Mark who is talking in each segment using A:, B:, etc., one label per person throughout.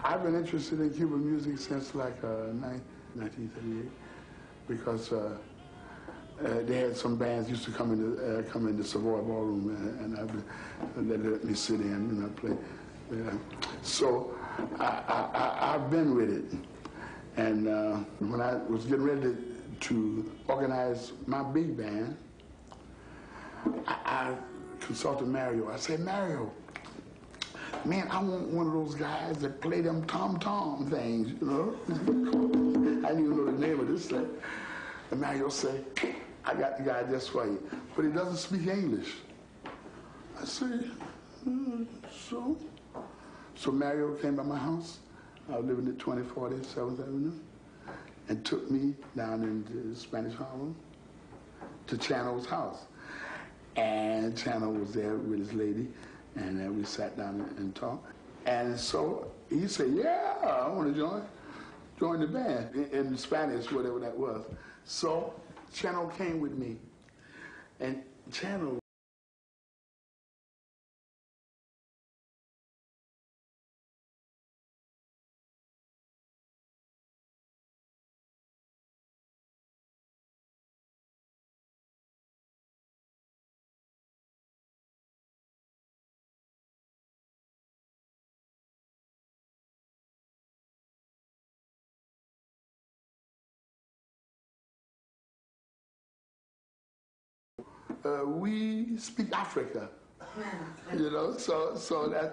A: I've been interested in Cuban music since like 1938 because they had some bands used to come in the Savoy Ballroom, and they let me sit in and play. So I've been with it. And when I was getting ready to organize my big band, I consulted Mario. I said, Mario, man, I want one of those guys that play them tom-tom things, you know? I didn't even know the name of this thing. And Mario said, I got the guy just for you, but he doesn't speak English. I said, so? So Mario came by my house. I was living at 2040 7th Avenue, and took me down into Spanish Harlem to Chano's house. And Chano was there with his lady, and then we sat down and talked. And so he said, yeah, I want to join the band, in Spanish, whatever that was. So Chano came with me, and Chano we speak Africa, you know, so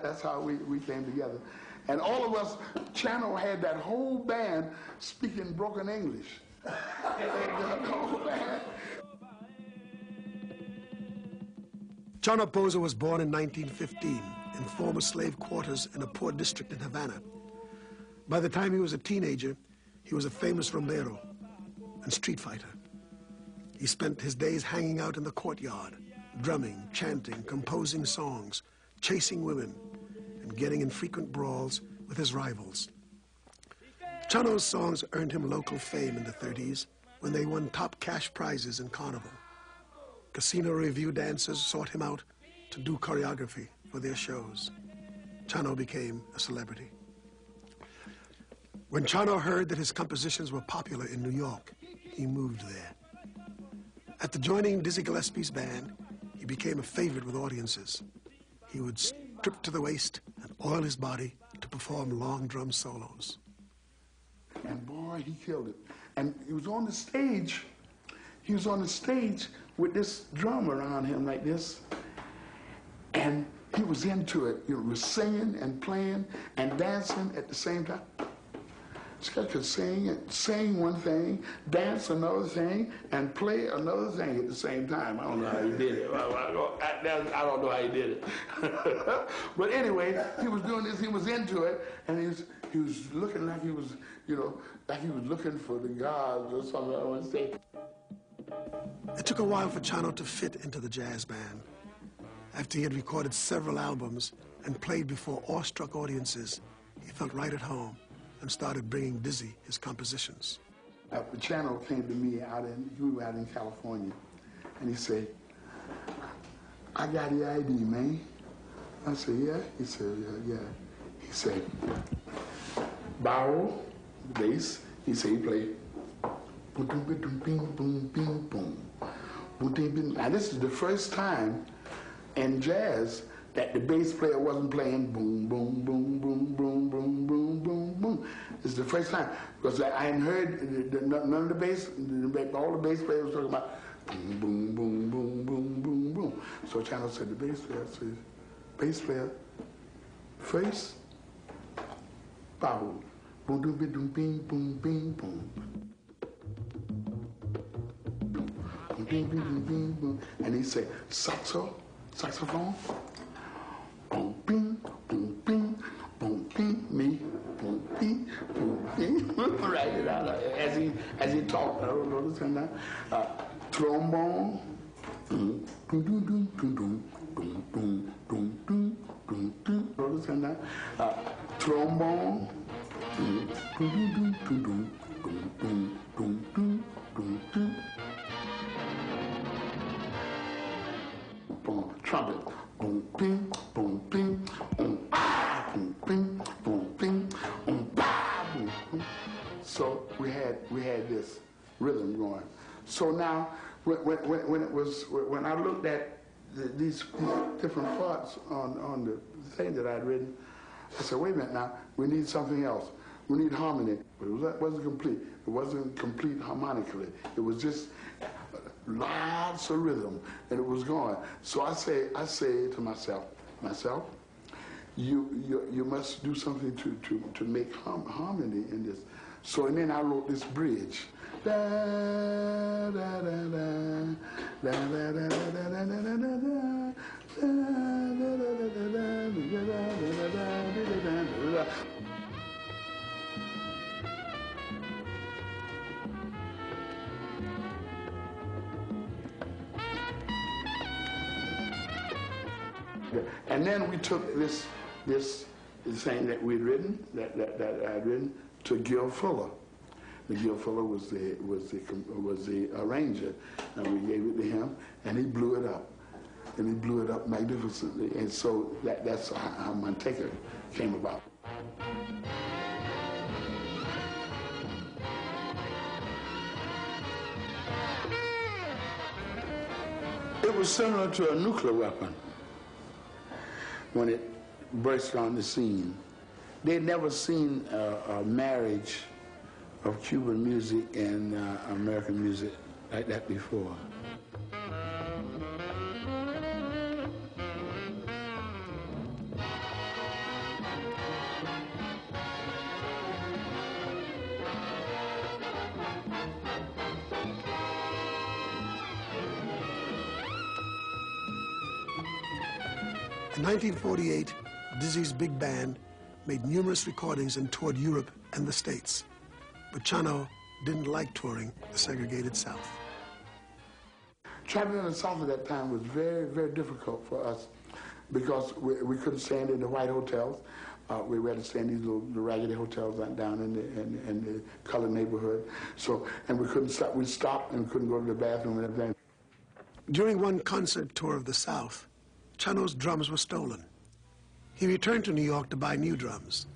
A: that's how we came together. And all of us, Chano had that whole band speaking broken English. The whole band.
B: Chano Pozo was born in 1915 in former slave quarters in a poor district in Havana. By the time he was a teenager, he was a famous rumbero and street fighter. He spent his days hanging out in the courtyard, drumming, chanting, composing songs, chasing women, and getting in frequent brawls with his rivals. Chano's songs earned him local fame in the 30s when they won top cash prizes in Carnival. Casino review dancers sought him out to do choreography for their shows. Chano became a celebrity. When Chano heard that his compositions were popular in New York, he moved there. After joining Dizzy Gillespie's band, he became a favorite with audiences. He would strip to the waist and oil his body to perform long drum solos.
A: And boy, he killed it. And he was on the stage. He was on the stage with this drum around him like this. And he was into it. He was singing and playing and dancing at the same time. This guy could sing one thing, dance another thing, and play another thing at the same time. I don't know how he did it. I don't know how he did it. But anyway, he was doing this. He was into it, and he was looking like he was, you know, like he was looking for the gods or something. I want to say.
B: It took a while for Chano to fit into the jazz band. After he had recorded several albums and played before awestruck audiences, he felt right at home and started bringing Dizzy his compositions.
A: Chano came to me we were out in California, and he said, I got the ID, man. I said, yeah? He said, yeah. He said, Barrow, the bass, he said he played boom, boom, boom, boom, boom, boom. Now this is the first time in jazz that the bass player wasn't playing boom, boom, boom, boom, boom, boom, boom, boom, boom. It's the first time, because I hadn't heard none of the bass, all the bass players were talking about boom, boom, boom, boom, boom, boom, boom. So Chano said, the bass player, first, bow, boom, boom, boom, boom, boom, boom, boom. Boom, boom, boom, boom, boom. And he said, saxophone, boom, bing, boom, bing, boom, bing, me, boom, bing, boom, bing. Write it out as he talked. I don't know this kind of trombone, boom, boom, boom, boom, boom, boom, boom, boom, boom, boom, boom. Know this kind of trombone, boom, boom, boom, boom, boom, boom, boom, boom, boom, boom, boom. Boom, trumpet, boom, ping, boom, ping, boom, ah, boom, ping, boom, ping, we had this rhythm going. So now, when I looked at these different parts on the thing that I'd written, I said, wait a minute now, we need something else. We need harmony. But it wasn't complete. It wasn't complete harmonically. It was just lots of rhythm, and it was going. So I say to myself, you must do something to make harmony in this. So, and then I wrote this bridge. Da, da, da, da, da, da, da, da, da, da, da, da, da. And then we took this thing that we'd written, that I'd written, to Gil Fuller. And Gil Fuller was the arranger, and we gave it to him, and he blew it up, and he blew it up magnificently. And so that's how Manteca came about. It was similar to a nuclear weapon when it burst on the scene. They'd never seen a marriage of Cuban music and American music like that before.
B: In 1948, Dizzy's big band made numerous recordings and toured Europe and the States. But Chano didn't like touring the segregated South.
A: Traveling in the South at that time was very, very difficult for us because we couldn't stand in the white hotels. We had to stay in these little raggedy hotels down in the colored neighborhood. So, and we couldn't stop. We stopped and couldn't go to the bathroom and everything.
B: During one concert tour of the South, Chano's drums were stolen. He returned to New York to buy new drums,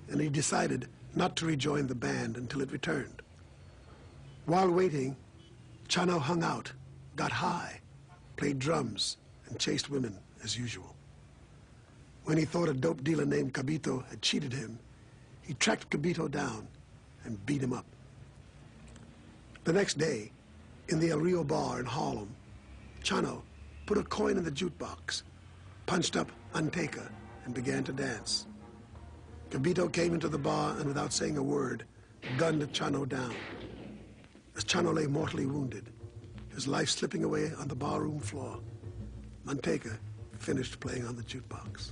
B: and he decided not to rejoin the band until it returned. While waiting, Chano hung out, got high, played drums, and chased women as usual. When he thought a dope dealer named Cabito had cheated him, he tracked Cabito down and beat him up. The next day, in the El Rio bar in Harlem, Chano put a coin in the jukebox, punched up Manteca, and began to dance. Cabito came into the bar and, without saying a word, gunned Chano down. As Chano lay mortally wounded, his life slipping away on the barroom floor, Manteca finished playing on the jukebox.